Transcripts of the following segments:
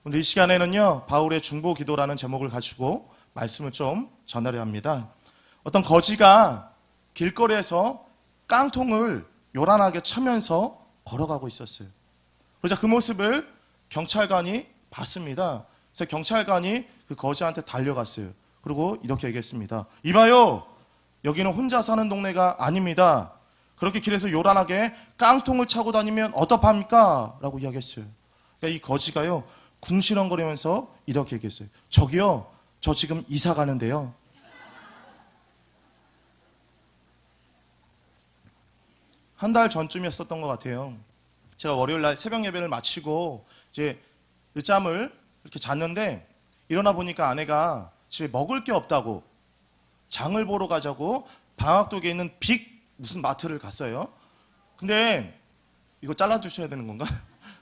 오늘 이 시간에는요, 바울의 중보 기도라는 제목을 가지고 말씀을 좀 전하려 합니다. 어떤 거지가 길거리에서 깡통을 요란하게 차면서 걸어가고 있었어요. 그러자 그 모습을 경찰관이 봤습니다. 그래서 경찰관이 그 거지한테 달려갔어요. 그리고 이렇게 얘기했습니다. 이봐요, 여기는 혼자 사는 동네가 아닙니다. 그렇게 길에서 요란하게 깡통을 차고 다니면 어떡합니까? 라고 이야기했어요. 그러니까 이 거지가요, 궁시렁거리면서 이렇게 얘기했어요. 저기요, 저 지금 이사 가는데요. 한 달 전쯤이었었던 것 같아요. 제가 월요일 날 새벽 예배를 마치고 이제 늦잠을 이렇게 잤는데 일어나 보니까 아내가 집에 먹을 게 없다고 장을 보러 가자고 방학동에 있는 빅 무슨 마트를 갔어요. 근데 이거 잘라주셔야 되는 건가?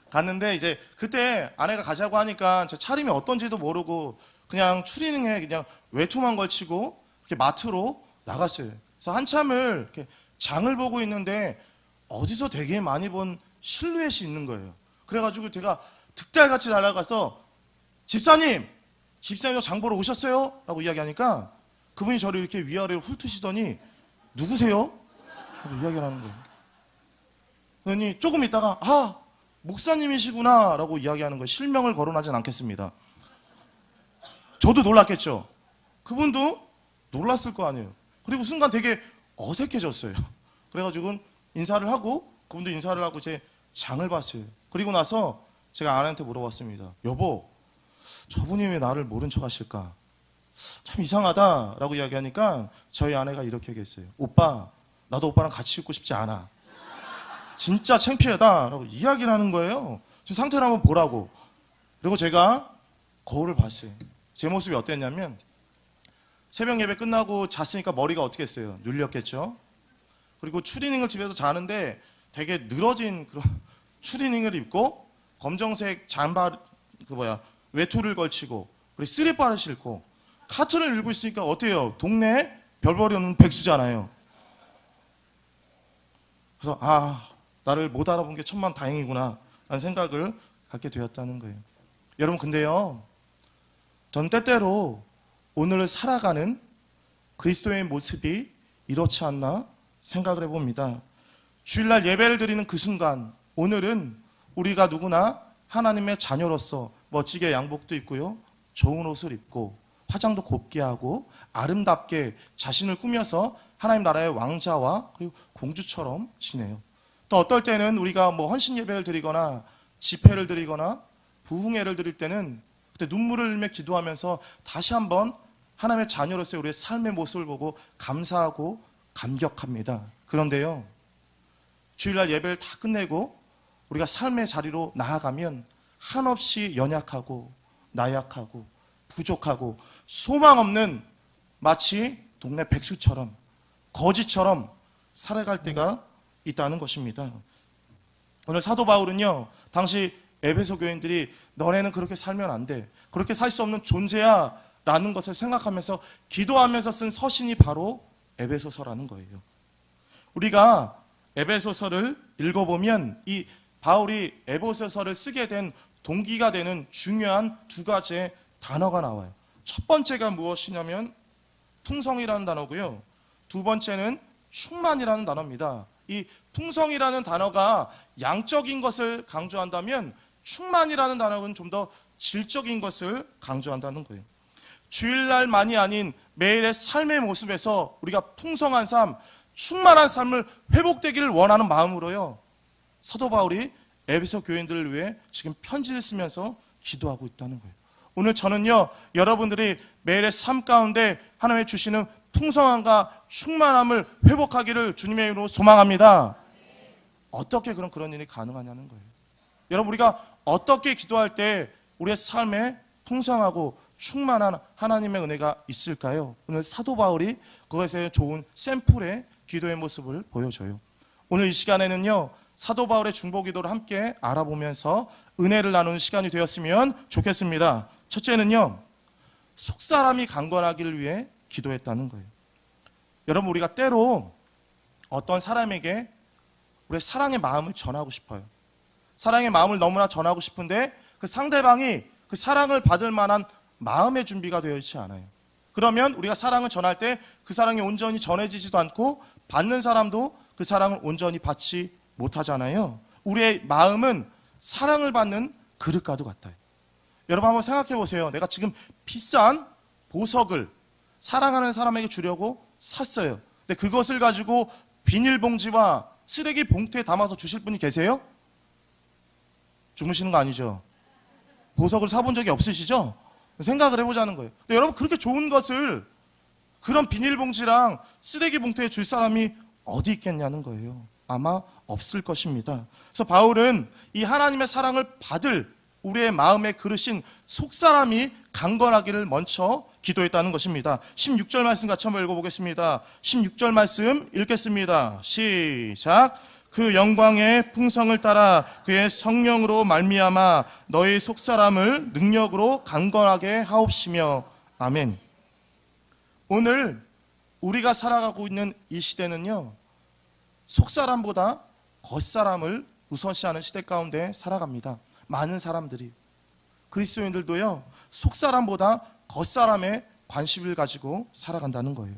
갔는데 이제 그때 아내가 가자고 하니까 저 차림이 어떤지도 모르고 그냥 추리닝에 그냥 외투만 걸치고 이렇게 마트로 나갔어요. 그래서 한참을 이렇게 장을 보고 있는데 어디서 되게 많이 본 실루엣이 있는 거예요. 그래가지고 제가 득달같이 날아가서 집사님 장 보러 오셨어요? 라고 이야기하니까 그분이 저를 이렇게 위아래로 훑으시더니 누구세요? 라고 이야기를 하는 거예요. 그러니 조금 있다가 목사님이시구나 라고 이야기하는 거예요. 실명을 거론하진 않겠습니다. 저도 놀랐겠죠. 그분도 놀랐을 거 아니에요. 그리고 순간 되게 어색해졌어요. 그래가지고 인사를 하고 그분도 인사를 하고 제 장을 봤어요. 그리고 나서 제가 아내한테 물어봤습니다. 여보, 저분이 왜 나를 모른 척 하실까? 참 이상하다 라고 이야기하니까 저희 아내가 이렇게 얘기했어요. 오빠, 나도 오빠랑 같이 있고 싶지 않아. 진짜 창피하다 라고 이야기를 하는 거예요. 지금 상태를 한번 보라고. 그리고 제가 거울을 봤어요. 제 모습이 어땠냐면 새벽 예배 끝나고 잤으니까 머리가 어떻게 했어요? 눌렸겠죠. 그리고 추리닝을 집에서 자는데 되게 늘어진 그런 추리닝을 입고 검정색 잠바 외투를 걸치고 그리고 쓰리바를 신고 카트를 밀고 있으니까 어때요? 동네 별벌이 없는 백수잖아요. 그래서 나를 못 알아본 게 천만 다행이구나 라는 생각을 갖게 되었다는 거예요. 여러분, 근데요, 전 때때로 오늘을 살아가는 그리스도의 모습이 이렇지 않나 생각을 해봅니다. 주일날 예배를 드리는 그 순간, 오늘은 우리가 누구나 하나님의 자녀로서 멋지게 양복도 입고요, 좋은 옷을 입고 화장도 곱게 하고 아름답게 자신을 꾸며서 하나님 나라의 왕자와 그리고 공주처럼 지내요. 또 어떨 때는 우리가 헌신 예배를 드리거나 집회를 드리거나 부흥회를 드릴 때는 그때 눈물을 흘리며 기도하면서 다시 한번 하나님의 자녀로서의 우리의 삶의 모습을 보고 감사하고 감격합니다. 그런데요, 주일날 예배를 다 끝내고 우리가 삶의 자리로 나아가면 한없이 연약하고 나약하고 부족하고 소망 없는 마치 동네 백수처럼 거지처럼 살아갈 때가 있다는 것입니다. 오늘 사도 바울은요, 당시 에베소 교인들이 너네는 그렇게 살면 안 돼, 그렇게 살 수 없는 존재야 라는 것을 생각하면서 기도하면서 쓴 서신이 바로 에베소서라는 거예요. 우리가 에베소서를 읽어보면 이 바울이 에베소서를 쓰게 된 동기가 되는 중요한 두 가지의 단어가 나와요. 첫 번째가 무엇이냐면 풍성이라는 단어고요, 두 번째는 충만이라는 단어입니다. 이 풍성이라는 단어가 양적인 것을 강조한다면 충만이라는 단어는 좀 더 질적인 것을 강조한다는 거예요. 주일날만이 아닌 매일의 삶의 모습에서 우리가 풍성한 삶, 충만한 삶을 회복되기를 원하는 마음으로요, 사도 바울이 에베소 교인들을 위해 지금 편지를 쓰면서 기도하고 있다는 거예요. 오늘 저는요, 여러분들이 매일의 삶 가운데 하나님의 주시는 풍성함과 충만함을 회복하기를 주님의 이름으로 소망합니다. 어떻게 그런 일이 가능하냐는 거예요. 여러분, 우리가 어떻게 기도할 때 우리의 삶에 풍성하고 충만한 하나님의 은혜가 있을까요? 오늘 사도 바울이 그것에 좋은 샘플의 기도의 모습을 보여줘요. 오늘 이 시간에는요, 사도 바울의 중보 기도를 함께 알아보면서 은혜를 나누는 시간이 되었으면 좋겠습니다. 첫째는요, 속사람이 강건하기를 위해 기도했다는 거예요. 여러분, 우리가 때로 어떤 사람에게 우리의 사랑의 마음을 전하고 싶어요. 사랑의 마음을 너무나 전하고 싶은데 그 상대방이 그 사랑을 받을 만한 마음의 준비가 되어 있지 않아요. 그러면 우리가 사랑을 전할 때 그 사랑이 온전히 전해지지도 않고 받는 사람도 그 사랑을 온전히 받지 못하잖아요. 우리의 마음은 사랑을 받는 그릇과도 같아요. 여러분 한번 생각해 보세요. 내가 지금 비싼 보석을 사랑하는 사람에게 주려고 샀어요. 근데 그것을 가지고 비닐봉지와 쓰레기 봉투에 담아서 주실 분이 계세요? 주무시는 거 아니죠? 보석을 사본 적이 없으시죠? 생각을 해보자는 거예요. 근데 여러분 그렇게 좋은 것을 그런 비닐봉지랑 쓰레기 봉투에 줄 사람이 어디 있겠냐는 거예요. 아마 없을 것입니다. 그래서 바울은 이 하나님의 사랑을 받을 우리의 마음의 그릇인 속사람이 강건하기를 먼저 기도했다는 것입니다. 16절 말씀 같이 한번 읽어보겠습니다. 16절 말씀 읽겠습니다. 시작. 그 영광의 풍성을 따라 그의 성령으로 말미암아 너희 속사람을 능력으로 강건하게 하옵시며. 아멘. 오늘 우리가 살아가고 있는 이 시대는요, 속사람보다 겉사람을 우선시하는 시대 가운데 살아갑니다. 많은 사람들이, 그리스도인들도요, 속사람보다 겉사람에 관심을 가지고 살아간다는 거예요.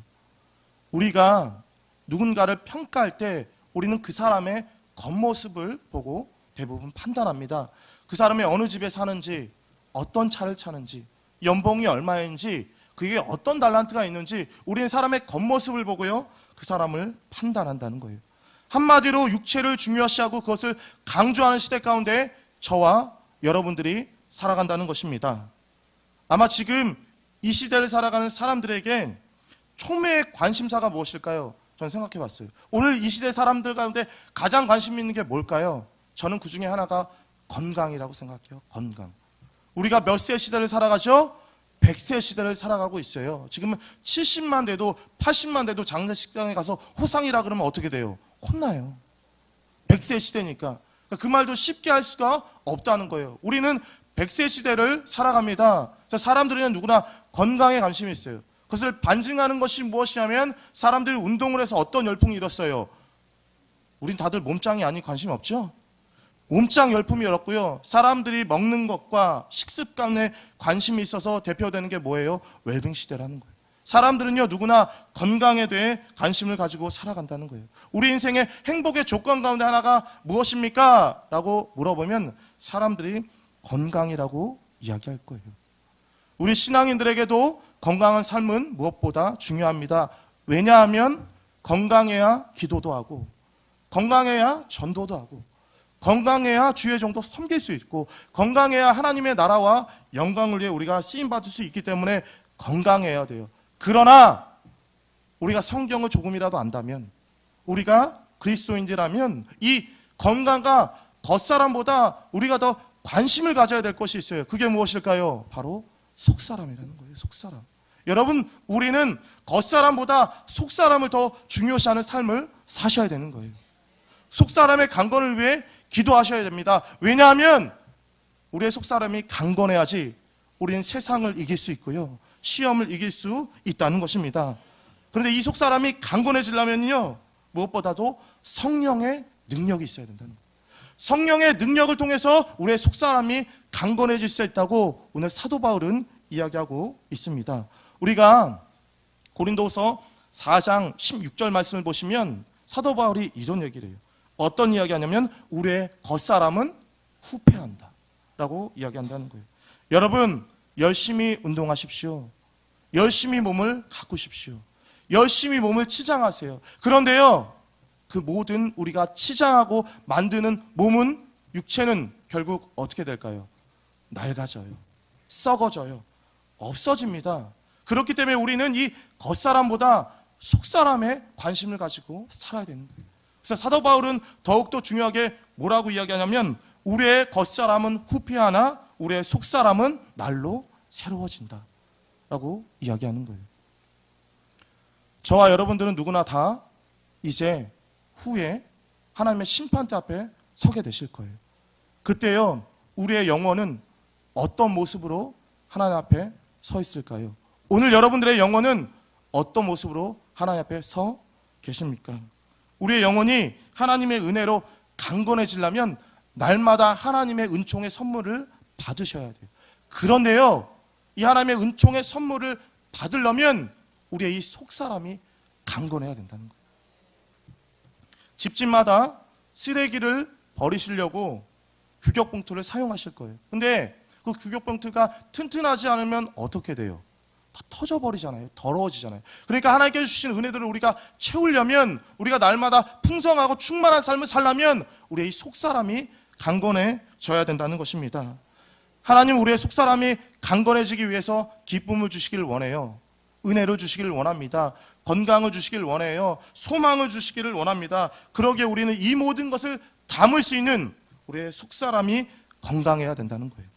우리가 누군가를 평가할 때 우리는 그 사람의 겉모습을 보고 대부분 판단합니다. 그 사람이 어느 집에 사는지, 어떤 차를 타는지, 연봉이 얼마인지, 그게 어떤 달란트가 있는지 우리는 사람의 겉모습을 보고요, 그 사람을 판단한다는 거예요. 한마디로 육체를 중요시하고 그것을 강조하는 시대 가운데 저와 여러분들이 살아간다는 것입니다. 아마 지금 이 시대를 살아가는 사람들에게 초미의 관심사가 무엇일까요? 저는 생각해 봤어요. 오늘 이 시대 사람들 가운데 가장 관심 있는 게 뭘까요? 저는 그 중에 하나가 건강이라고 생각해요. 건강. 우리가 몇 세 시대를 살아가죠? 100세 시대를 살아가고 있어요. 지금은 70만 돼도 80만 돼도 장례식장에 가서 호상이라 그러면 어떻게 돼요? 혼나요. 100세 시대니까. 그 말도 쉽게 할 수가 없다는 거예요. 우리는 100세 시대를 살아갑니다. 사람들은 누구나 건강에 관심이 있어요. 그것을 반증하는 것이 무엇이냐면 사람들이 운동을 해서 어떤 열풍이 일었어요. 우린 다들 몸짱이 아닌 관심 없죠? 몸짱 열풍이 일었고요. 사람들이 먹는 것과 식습관에 관심이 있어서 대표되는 게 뭐예요? 웰빙 시대라는 거예요. 사람들은요, 누구나 건강에 대해 관심을 가지고 살아간다는 거예요. 우리 인생의 행복의 조건 가운데 하나가 무엇입니까? 라고 물어보면 사람들이 건강이라고 이야기할 거예요. 우리 신앙인들에게도 건강한 삶은 무엇보다 중요합니다. 왜냐하면 건강해야 기도도 하고, 건강해야 전도도 하고, 건강해야 주의 종도 섬길 수 있고, 건강해야 하나님의 나라와 영광을 위해 우리가 쓰임받을 수 있기 때문에 건강해야 돼요. 그러나 우리가 성경을 조금이라도 안다면, 우리가 그리스도인이라면 이 건강과 겉사람보다 우리가 더 관심을 가져야 될 것이 있어요. 그게 무엇일까요? 바로 속사람이라는 거예요. 속사람. 여러분, 우리는 겉사람보다 속사람을 더 중요시하는 삶을 사셔야 되는 거예요. 속사람의 강건을 위해 기도하셔야 됩니다. 왜냐하면 우리의 속사람이 강건해야지 우리는 세상을 이길 수 있고요, 시험을 이길 수 있다는 것입니다. 그런데 이 속사람이 강건해지려면요, 무엇보다도 성령의 능력이 있어야 된다는 거예요. 성령의 능력을 통해서 우리의 속사람이 강건해질 수 있다고 오늘 사도 바울은 이야기하고 있습니다. 우리가 고린도서 4장 16절 말씀을 보시면 사도 바울이 이런 얘기를 해요. 어떤 이야기 하냐면 우리의 겉사람은 후패한다 라고 이야기한다는 거예요. 여러분, 열심히 운동하십시오. 열심히 몸을 가꾸십시오. 열심히 몸을 치장하세요. 그런데요, 그 모든 우리가 치장하고 만드는 몸은, 육체는 결국 어떻게 될까요? 낡아져요. 썩어져요. 없어집니다. 그렇기 때문에 우리는 이 겉사람보다 속사람에 관심을 가지고 살아야 되는 거예요. 그래서 사도 바울은 더욱더 중요하게 뭐라고 이야기하냐면 우리의 겉사람은 후패하나 우리의 속사람은 날로 새로워진다 라고 이야기하는 거예요. 저와 여러분들은 누구나 다 이제 후에 하나님의 심판대 앞에 서게 되실 거예요. 그때요, 우리의 영혼은 어떤 모습으로 하나님 앞에 서 있을까요? 오늘 여러분들의 영혼은 어떤 모습으로 하나님 앞에 서 계십니까? 우리의 영혼이 하나님의 은혜로 강건해지려면 날마다 하나님의 은총의 선물을 받으셔야 돼요. 그런데요, 이 하나님의 은총의 선물을 받으려면 우리의 이 속사람이 강건해야 된다는 거예요. 집집마다 쓰레기를 버리시려고 규격봉투를 사용하실 거예요. 근데 그 규격봉투가 튼튼하지 않으면 어떻게 돼요? 다 터져버리잖아요. 더러워지잖아요. 그러니까 하나님께서 주신 은혜들을 우리가 채우려면, 우리가 날마다 풍성하고 충만한 삶을 살려면 우리의 이 속사람이 강건해져야 된다는 것입니다. 하나님, 우리의 속사람이 강건해지기 위해서 기쁨을 주시길 원해요. 은혜를 주시길 원합니다. 건강을 주시길 원해요. 소망을 주시기를 원합니다. 그러기에 우리는 이 모든 것을 담을 수 있는 우리의 속사람이 건강해야 된다는 거예요.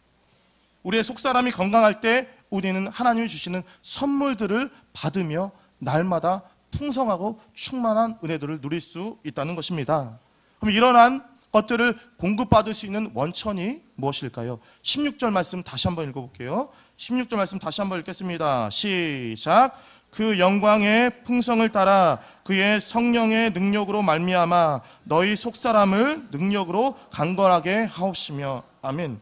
우리의 속사람이 건강할 때 우리는 하나님이 주시는 선물들을 받으며 날마다 풍성하고 충만한 은혜들을 누릴 수 있다는 것입니다. 그럼 이러한 것들을 공급받을 수 있는 원천이 무엇일까요? 16절 말씀 다시 한번 읽어볼게요. 16절 말씀 다시 한번 읽겠습니다. 시작. 그 영광의 풍성을 따라 그의 성령의 능력으로 말미암아 너희 속사람을 능력으로 강건하게 하옵시며. 아멘.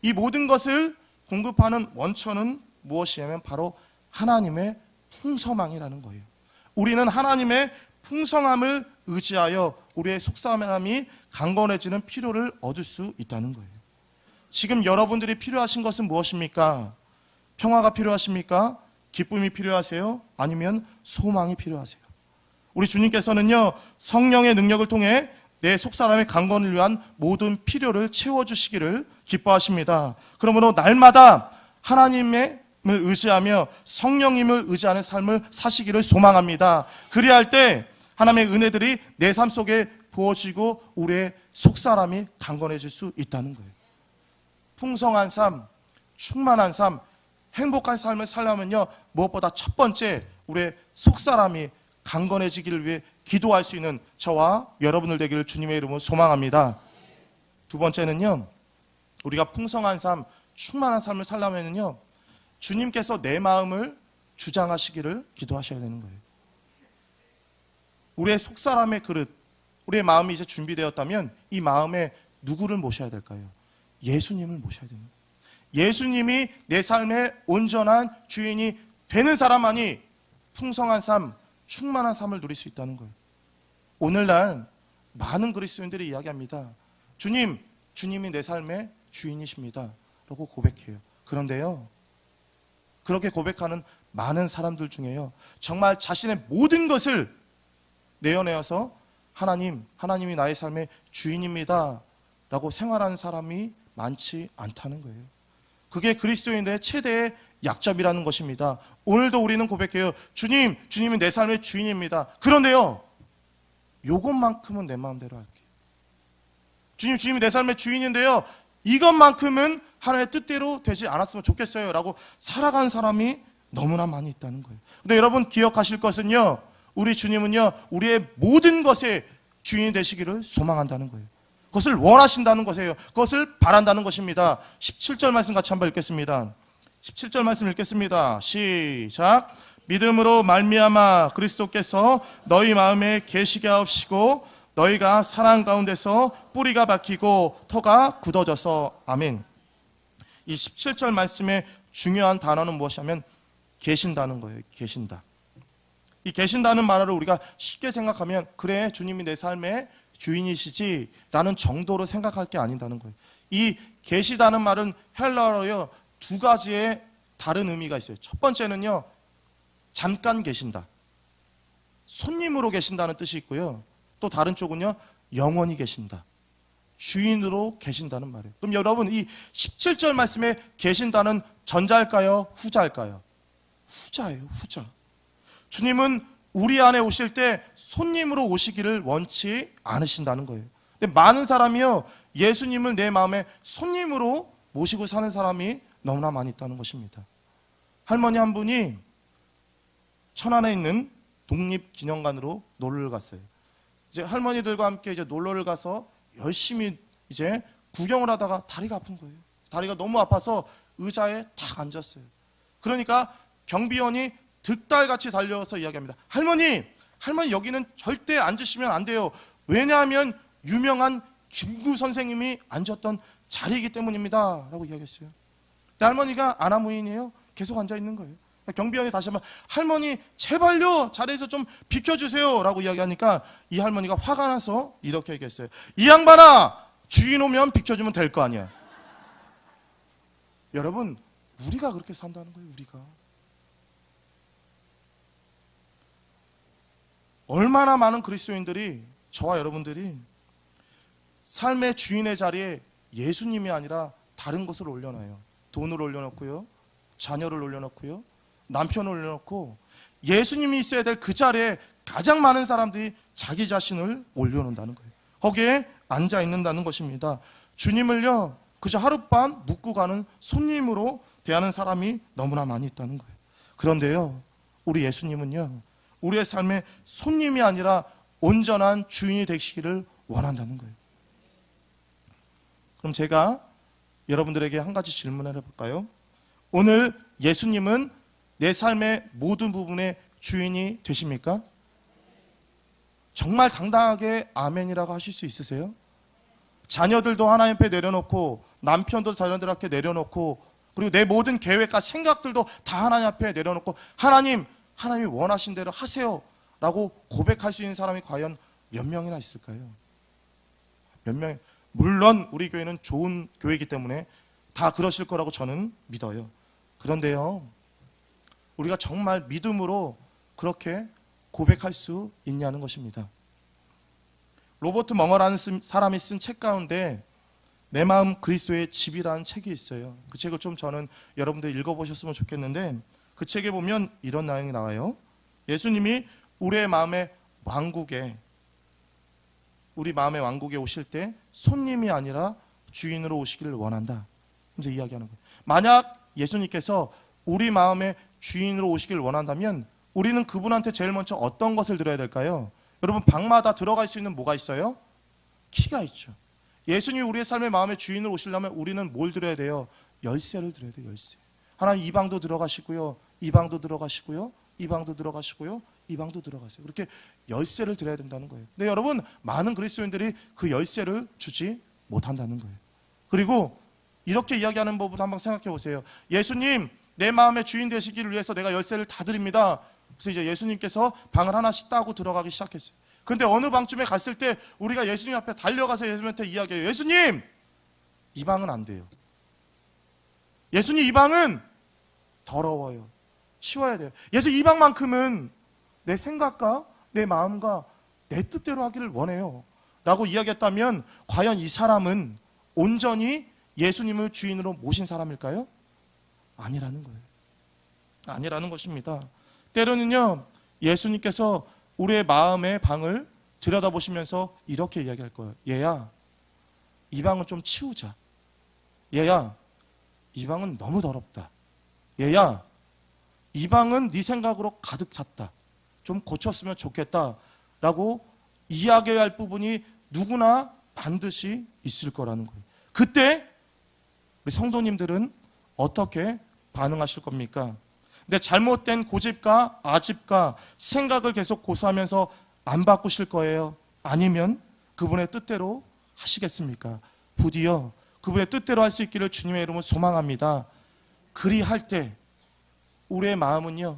이 모든 것을 공급하는 원천은 무엇이냐면 바로 하나님의 풍성함이라는 거예요. 우리는 하나님의 풍성함을 의지하여 우리의 속사람이 강건해지는 필요를 얻을 수 있다는 거예요. 지금 여러분들이 필요하신 것은 무엇입니까? 평화가 필요하십니까? 기쁨이 필요하세요? 아니면 소망이 필요하세요? 우리 주님께서는요, 성령의 능력을 통해 내 속사람의 강건을 위한 모든 필요를 채워주시기를 기뻐하십니다. 그러므로 날마다 하나님을 의지하며 성령님을 의지하는 삶을 사시기를 소망합니다. 그리할 때 하나님의 은혜들이 내 삶 속에 부어지고 우리의 속사람이 강건해질 수 있다는 거예요. 풍성한 삶, 충만한 삶, 행복한 삶을 살려면요, 무엇보다 첫 번째 우리의 속사람이 강건해지기를 위해 기도할 수 있는 저와 여러분들 되기를 주님의 이름으로 소망합니다. 두 번째는요, 우리가 풍성한 삶, 충만한 삶을 살려면요, 주님께서 내 마음을 주장하시기를 기도하셔야 되는 거예요. 우리의 속사람의 그릇, 우리의 마음이 이제 준비되었다면 이 마음에 누구를 모셔야 될까요? 예수님을 모셔야 됩니다. 예수님이 내 삶의 온전한 주인이 되는 사람만이 풍성한 삶, 충만한 삶을 누릴 수 있다는 거예요. 오늘날 많은 그리스도인들이 이야기합니다. 주님이 내 삶의 주인이십니다 라고 고백해요. 그런데요, 그렇게 고백하는 많은 사람들 중에요, 정말 자신의 모든 것을 내어내어서 하나님이 나의 삶의 주인입니다 라고 생활하는 사람이 많지 않다는 거예요. 그게 그리스도인들의 최대의 약점이라는 것입니다. 오늘도 우리는 고백해요. 주님이 내 삶의 주인입니다. 그런데요, 요것만큼은 내 마음대로 할게요. 주님이 내 삶의 주인인데요, 이것만큼은 하나님의 뜻대로 되지 않았으면 좋겠어요 라고 살아가는 사람이 너무나 많이 있다는 거예요. 근데 여러분 기억하실 것은요, 우리 주님은요, 우리의 모든 것의 주인이 되시기를 소망한다는 거예요. 그것을 원하신다는 것이에요. 그것을 바란다는 것입니다. 17절 말씀 같이 한번 읽겠습니다. 17절 말씀 읽겠습니다. 시작. 믿음으로 말미암아 그리스도께서 너희 마음에 계시게 하옵시고 너희가 사랑 가운데서 뿌리가 박히고 터가 굳어져서. 아멘. 이 17절 말씀의 중요한 단어는 무엇이냐면 계신다는 거예요. 계신다. 이 계신다는 말을 우리가 쉽게 생각하면 그래, 주님이 내 삶의 주인이시지 라는 정도로 생각할 게 아닌다는 거예요. 이 계시다는 말은 헬라어로요, 두 가지의 다른 의미가 있어요. 첫 번째는요, 잠깐 계신다, 손님으로 계신다는 뜻이 있고요, 또 다른 쪽은요, 영원히 계신다, 주인으로 계신다는 말이에요. 그럼 여러분, 이 17절 말씀에 계신다는 전자일까요, 후자일까요? 후자예요. 후자. 주님은 우리 안에 오실 때 손님으로 오시기를 원치 않으신다는 거예요. 근데 많은 사람이요, 예수님을 내 마음에 손님으로 모시고 사는 사람이 너무나 많이 있다는 것입니다. 할머니 한 분이 천안에 있는 독립기념관으로 놀러를 갔어요. 이제 할머니들과 함께 이제 놀러를 가서 열심히 이제 구경을 하다가 다리가 아픈 거예요. 다리가 너무 아파서 의자에 탁 앉았어요. 그러니까 경비원이 득달같이 달려서 이야기합니다. 할머니 여기는 절대 앉으시면 안 돼요. 왜냐하면 유명한 김구 선생님이 앉았던 자리이기 때문입니다 라고 이야기했어요. 내 할머니가 아나무인이에요. 계속 앉아 있는 거예요. 경비원이 다시 한번 할머니 제발요 자리에서 좀 비켜주세요 라고 이야기하니까 이 할머니가 화가 나서 이렇게 얘기했어요. 이 양반아, 주인 오면 비켜주면 될 거 아니야. 여러분, 우리가 그렇게 산다는 거예요. 우리가 얼마나 많은 그리스도인들이, 저와 여러분들이 삶의 주인의 자리에 예수님이 아니라 다른 것을 올려놔요. 돈을 올려놓고요, 자녀를 올려놓고요, 남편을 올려놓고 예수님이 있어야 될 그 자리에 가장 많은 사람들이 자기 자신을 올려놓는다는 거예요. 거기에 앉아 있는다는 것입니다. 주님을요 그저 하룻밤 묵고 가는 손님으로 대하는 사람이 너무나 많이 있다는 거예요. 그런데요, 우리 예수님은요 우리의 삶의 손님이 아니라 온전한 주인이 되시기를 원한다는 거예요. 그럼 제가 여러분들에게 한 가지 질문을 해볼까요? 오늘 예수님은 내 삶의 모든 부분의 주인이 되십니까? 정말 당당하게 아멘이라고 하실 수 있으세요? 자녀들도 하나님 앞에 내려놓고, 남편도 자녀들 앞에 내려놓고, 그리고 내 모든 계획과 생각들도 다 하나님 앞에 내려놓고 하나님이 원하신 대로 하세요 라고 고백할 수 있는 사람이 과연 몇 명이나 있을까요? 몇 명? 물론 우리 교회는 좋은 교회이기 때문에 다 그러실 거라고 저는 믿어요. 그런데요, 우리가 정말 믿음으로 그렇게 고백할 수 있냐는 것입니다. 로버트 멍어라는 사람이 쓴 책 가운데 내 마음 그리스도의 집이라는 책이 있어요. 그 책을 좀 저는 여러분들 읽어보셨으면 좋겠는데, 그 책에 보면 이런 내용이 나와요. 예수님이 우리 마음의 왕국에 오실 때 손님이 아니라 주인으로 오시기를 원한다. 그래서 이야기하는 거예요. 만약 예수님께서 우리 마음의 주인으로 오시기를 원한다면 우리는 그분한테 제일 먼저 어떤 것을 드려야 될까요? 여러분, 방마다 들어갈 수 있는 뭐가 있어요? 키가 있죠. 예수님이 우리의 삶의 마음의 주인으로 오시려면 우리는 뭘 드려야 돼요? 열쇠를 드려야 돼요. 열쇠. 하나님, 이 방도 들어가시고요, 이 방도 들어가시고요, 이 방도 들어가시고요, 이 방도 들어가세요. 그렇게 열쇠를 드려야 된다는 거예요. 근데 여러분, 많은 그리스도인들이 그 열쇠를 주지 못한다는 거예요. 그리고 이렇게 이야기하는 법을 한번 생각해 보세요. 예수님, 내 마음의 주인 되시기를 위해서 내가 열쇠를 다 드립니다. 그래서 이제 예수님께서 방을 하나씩 따고 들어가기 시작했어요. 그런데 어느 방쯤에 갔을 때 우리가 예수님 앞에 달려가서 예수님한테 이야기해요. 예수님, 이 방은 안 돼요. 예수님, 이 방은 더러워요. 치워야 돼요. 예수님, 이 방만큼은 내 생각과 내 마음과 내 뜻대로 하기를 원해요 라고 이야기했다면 과연 이 사람은 온전히 예수님을 주인으로 모신 사람일까요? 아니라는 거예요. 아니라는 것입니다. 때로는요, 예수님께서 우리의 마음의 방을 들여다보시면서 이렇게 이야기할 거예요. 얘야, 이 방은 좀 치우자. 얘야, 이 방은 너무 더럽다. 얘야, 이 방은 네 생각으로 가득 찼다. 좀 고쳤으면 좋겠다 라고 이야기할 부분이 누구나 반드시 있을 거라는 거예요. 그때 우리 성도님들은 어떻게 반응하실 겁니까? 내 잘못된 고집과 아집과 생각을 계속 고수하면서 안 바꾸실 거예요? 아니면 그분의 뜻대로 하시겠습니까? 부디요 그분의 뜻대로 할 수 있기를 주님의 이름으로 소망합니다. 그리할 때 우리의 마음은요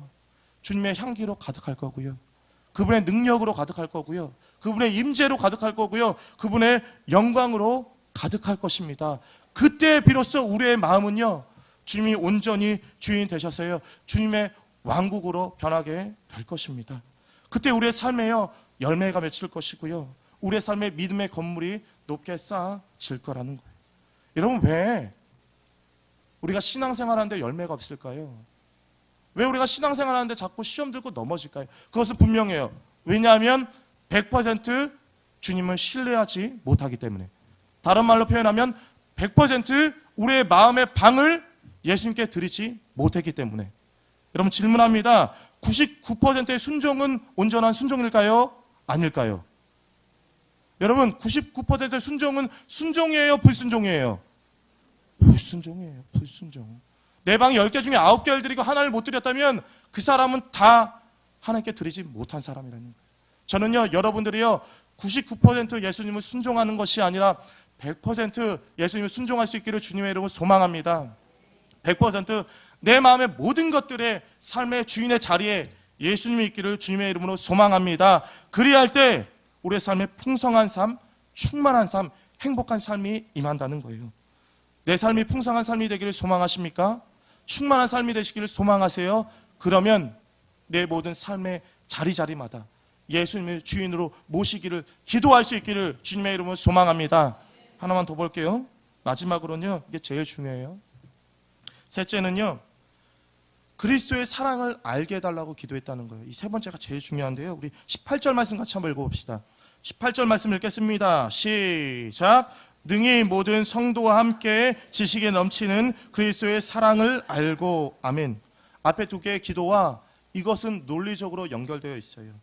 주님의 향기로 가득할 거고요, 그분의 능력으로 가득할 거고요, 그분의 임재로 가득할 거고요, 그분의 영광으로 가득할 것입니다. 그때 비로소 우리의 마음은요 주님이 온전히 주인 되셔서요 주님의 왕국으로 변하게 될 것입니다. 그때 우리의 삶에요 열매가 맺힐 것이고요, 우리의 삶의 믿음의 건물이 높게 쌓아질 거라는 거예요. 여러분, 왜 우리가 신앙생활하는데 열매가 없을까요? 왜 우리가 신앙생활하는데 자꾸 시험 들고 넘어질까요? 그것은 분명해요. 왜냐하면 100% 주님을 신뢰하지 못하기 때문에. 다른 말로 표현하면 100% 우리의 마음의 방을 예수님께 드리지 못했기 때문에. 여러분, 질문합니다. 99%의 순종은 온전한 순종일까요? 아닐까요? 여러분, 99%의 순종은 순종이에요? 불순종이에요? 불순종이에요. 불순종. 내 방 10개 중에 9개를 드리고 하나를 못 드렸다면 그 사람은 다 하나님께 드리지 못한 사람이라는 거예요. 저는요, 여러분들이요 99% 예수님을 순종하는 것이 아니라 100% 예수님을 순종할 수 있기를 주님의 이름으로 소망합니다. 100%내 마음의 모든 것들의 삶의 주인의 자리에 예수님이 있기를 주님의 이름으로 소망합니다. 그리할 때 우리의 삶에 풍성한 삶, 충만한 삶, 행복한 삶이 임한다는 거예요. 내 삶이 풍성한 삶이 되기를 소망하십니까? 충만한 삶이 되시기를 소망하세요? 그러면 내 모든 삶의 자리자리마다 예수님을 주인으로 모시기를 기도할 수 있기를 주님의 이름으로 소망합니다. 하나만 더 볼게요. 마지막으로는요, 이게 제일 중요해요. 셋째는요, 그리스도의 사랑을 알게 해달라고 기도했다는 거예요. 이 세 번째가 제일 중요한데요. 우리 18절 말씀 같이 한번 읽어봅시다. 18절 말씀 읽겠습니다. 시작. 능히 모든 성도와 함께 지식에 넘치는 그리스도의 사랑을 알고. 아멘. 앞에 두 개의 기도와 이것은 논리적으로 연결되어 있어요.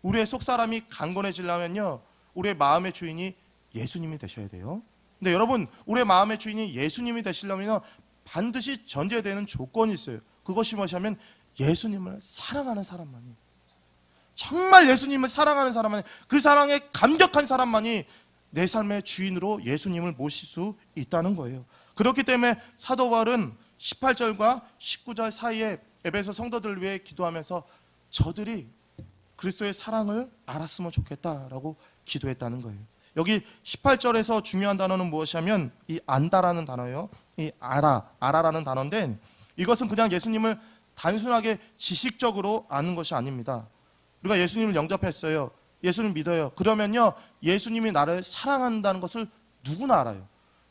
우리의 속사람이 강건해지려면요, 우리의 마음의 주인이 예수님이 되셔야 돼요. 근데 여러분, 우리의 마음의 주인이 예수님이 되시려면 반드시 전제되는 조건이 있어요. 그것이 무엇이냐면 예수님을 사랑하는 사람만이, 정말 예수님을 사랑하는 사람만이, 그 사랑에 감격한 사람만이 내 삶의 주인으로 예수님을 모실 수 있다는 거예요. 그렇기 때문에 사도 바울은 18절과 19절 사이에 에베소 성도들을 위해 기도하면서 저들이 그리스도의 사랑을 알았으면 좋겠다라고 기도했다는 거예요. 여기 18절에서 중요한 단어는 무엇이냐면 이 안다라는 단어예요. 이 알아라는 단어인데, 이것은 그냥 예수님을 단순하게 지식적으로 아는 것이 아닙니다. 우리가 예수님을 영접했어요. 예수님 믿어요. 그러면요, 예수님이 나를 사랑한다는 것을 누구나 알아요.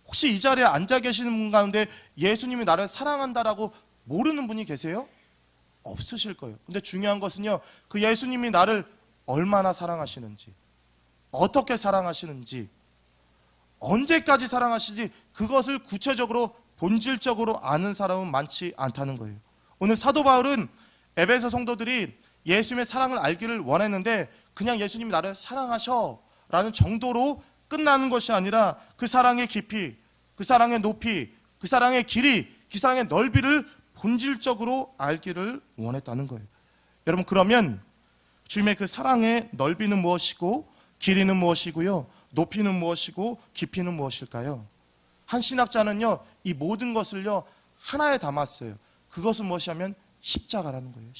혹시 이 자리에 앉아 계시는 분 가운데 예수님이 나를 사랑한다라고 모르는 분이 계세요? 없으실 거예요. 근데 중요한 것은요, 그 예수님이 나를 얼마나 사랑하시는지, 어떻게 사랑하시는지, 언제까지 사랑하시는지, 그것을 구체적으로 본질적으로 아는 사람은 많지 않다는 거예요. 오늘 사도 바울은 에베소 성도들이 예수님의 사랑을 알기를 원했는데 그냥 예수님이 나를 사랑하셔 라는 정도로 끝나는 것이 아니라 그 사랑의 깊이, 그 사랑의 높이, 그 사랑의 길이, 그 사랑의 넓이를 본질적으로 알기를 원했다는 거예요. 여러분, 그러면 주님의 그 사랑의 넓이는 무엇이고 길이는 무엇이고요, 높이는 무엇이고 깊이는 무엇일까요? 한 신학자는요, 이 모든 것을요 하나에 담았어요. 그것은 무엇이냐면 십자가라는 거예요.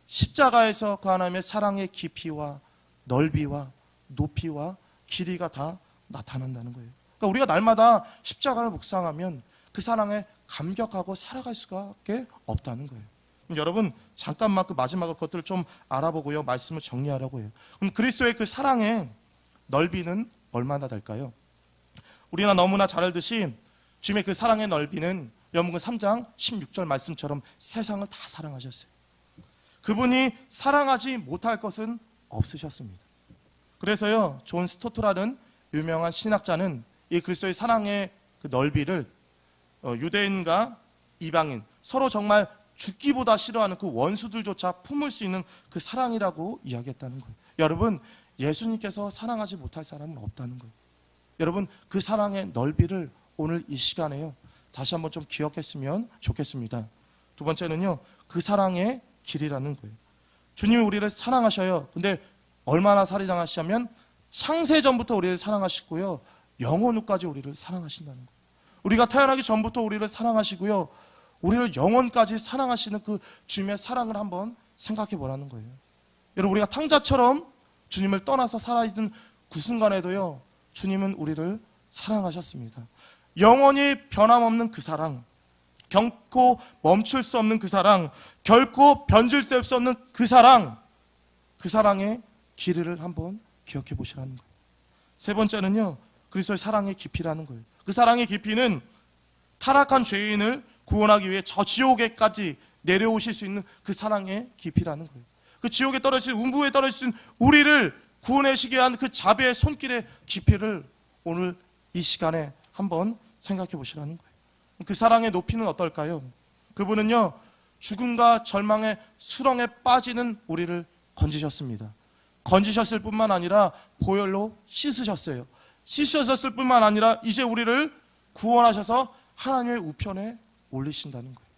십자가에서 그 하나님의 사랑의 깊이와 넓이와 높이와 길이가 다 나타난다는 거예요. 그러니까 우리가 날마다 십자가를 묵상하면 그 사랑에 감격하고 살아갈 수밖에 없다는 거예요. 그럼 여러분, 잠깐만 그 마지막으로 그것들을 좀 알아보고요, 말씀을 정리하려고 해요. 그럼 그리스도의 그 사랑의 넓이는 얼마나 될까요? 우리가 너무나 잘 알듯이 주님의 그 사랑의 넓이는 요한복음 3장 16절 말씀처럼 세상을 다 사랑하셨어요. 그분이 사랑하지 못할 것은 없으셨습니다. 그래서요, 존 스토트라는 유명한 신학자는 이 그리스도의 사랑의 그 넓이를 유대인과 이방인, 서로 정말 죽기보다 싫어하는 그 원수들조차 품을 수 있는 그 사랑이라고 이야기했다는 거예요. 여러분, 예수님께서 사랑하지 못할 사람은 없다는 거예요. 여러분, 그 사랑의 넓이를 오늘 이 시간에요, 다시 한번 좀 기억했으면 좋겠습니다. 두 번째는요, 그 사랑의 길이라는 거예요. 주님이 우리를 사랑하셔요. 근데 얼마나 사랑하시냐면 창세전부터 우리를 사랑하시고요, 영원 후까지 우리를 사랑하신다는 거예요. 우리가 태어나기 전부터 우리를 사랑하시고요, 우리를 영원까지 사랑하시는 그 주님의 사랑을 한번 생각해 보라는 거예요. 여러분, 우리가 탕자처럼 주님을 떠나서 살아있는 그 순간에도요, 주님은 우리를 사랑하셨습니다. 영원히 변함없는 그 사랑, 결코 멈출 수 없는 그 사랑, 결코 변질 수 없는 그 사랑, 그 사랑의 길이를 한번 기억해 보시라는 거예요. 세 번째는요, 그리스도의 사랑의 깊이라는 거예요. 그 사랑의 깊이는 타락한 죄인을 구원하기 위해 저 지옥에까지 내려오실 수 있는 그 사랑의 깊이라는 거예요. 그 지옥에 떨어진, 음부에 떨어진 우리를 구원하시게 한 그 자비의 손길의 깊이를 오늘 이 시간에 한번 생각해 보시라는 거예요. 그 사랑의 높이는 어떨까요? 그분은요, 죽음과 절망의 수렁에 빠지는 우리를 건지셨습니다. 건지셨을 뿐만 아니라 보혈로 씻으셨어요. 씻으셨을 뿐만 아니라 이제 우리를 구원하셔서 하나님의 우편에 올리신다는 거예요.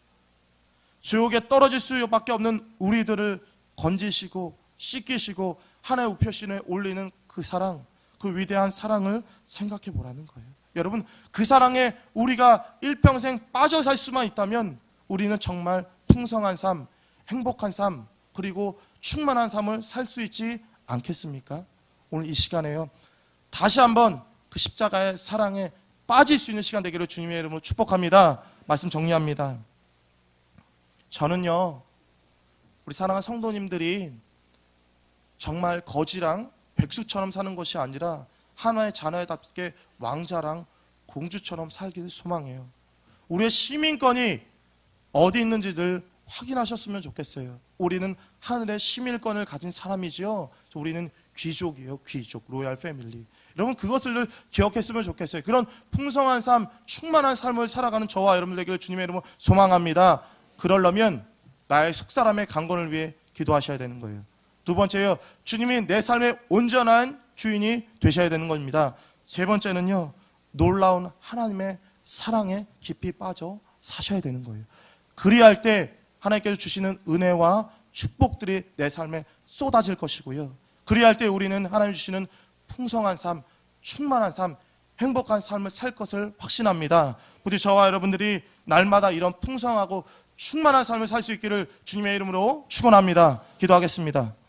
지옥에 떨어질 수밖에 없는 우리들을 건지시고 씻기시고 하나님의 우편에 올리는 그 사랑, 그 위대한 사랑을 생각해 보라는 거예요. 여러분, 그 사랑에 우리가 일평생 빠져 살 수만 있다면 우리는 정말 풍성한 삶, 행복한 삶, 그리고 충만한 삶을 살 수 있지 않겠습니까? 오늘 이 시간에요, 다시 한번 그 십자가의 사랑에 빠질 수 있는 시간 되기를 주님의 이름으로 축복합니다. 말씀 정리합니다. 저는요, 우리 사랑하는 성도님들이 정말 거지랑 백수처럼 사는 것이 아니라 하나의 자녀답게 왕자랑 공주처럼 살기를 소망해요. 우리의 시민권이 어디 있는지를 확인하셨으면 좋겠어요. 우리는 하늘의 시민권을 가진 사람이지요. 우리는 귀족이에요. 귀족, 로얄 패밀리. 여러분, 그것을 기억했으면 좋겠어요. 그런 풍성한 삶, 충만한 삶을 살아가는 저와 여러분 되기를 주님의 이름으로 소망합니다. 그러려면 나의 속사람의 강건을 위해 기도하셔야 되는 거예요. 두 번째요, 주님이 내 삶의 온전한 주인이 되셔야 되는 겁니다. 세 번째는요, 놀라운 하나님의 사랑에 깊이 빠져 사셔야 되는 거예요. 그리할 때 하나님께서 주시는 은혜와 축복들이 내 삶에 쏟아질 것이고요. 그리할 때 우리는 하나님 주시는 풍성한 삶, 충만한 삶, 행복한 삶을 살 것을 확신합니다. 부디 저와 여러분들이 날마다 이런 풍성하고 충만한 삶을 살 수 있기를 주님의 이름으로 축원합니다. 기도하겠습니다.